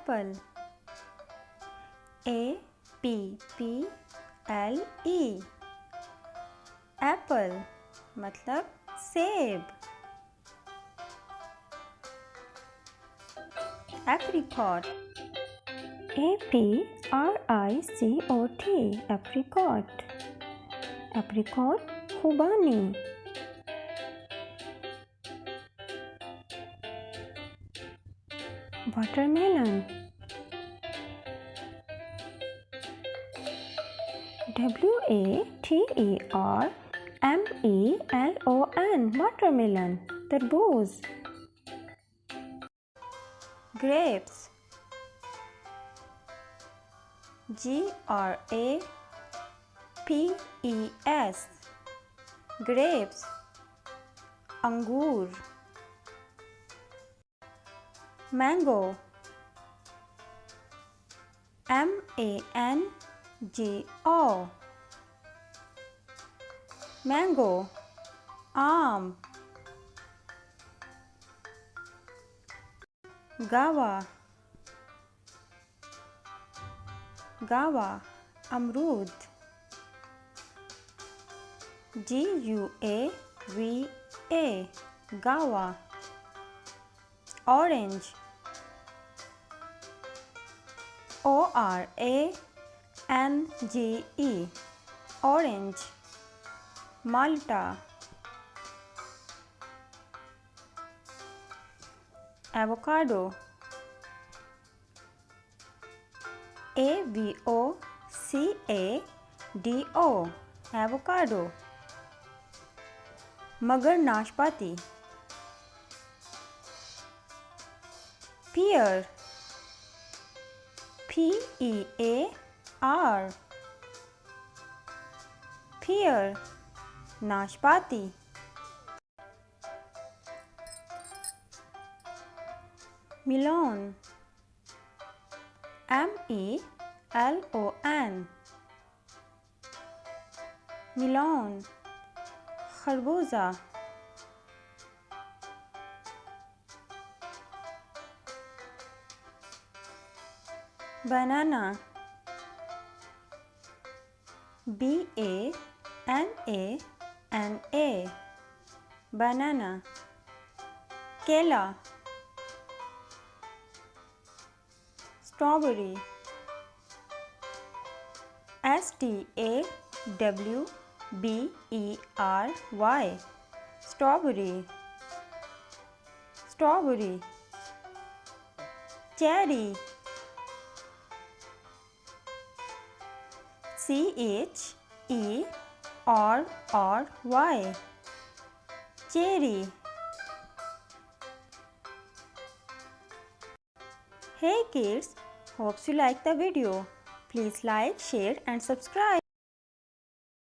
apple. A-P-P-L-E apple मतलब सेब. Apricot. A-P-R-I-C-O-T apricot. Apricot खुबानी. Watermelon. W-A-T-E-R-M-E-L-O-N watermelon तरबूज. Grapes. G-R-A-P-E-S grapes अंगूर. Mango. M-A-N-G-O mango आम. गावा. गावा अमरूद. G-U-A-V-A गावा. Orange. O-R-A-N-G-E orange. Malta. Avocado. A-V-O-C-A-D-O avocado. मगर नाशपाती. Pear. P-E-A-R pear नाशपाती. Melon. M-E-L-O-N melon खरबूजा. Banana. B-A-N-A-N-A banana. केला. Strawberry. S-T-A-W-B-E-R-Y strawberry. Strawberry. Cherry. C-H-E-R-R-Y cherry. Hey kids, hopes you like the video. Please like, share and subscribe.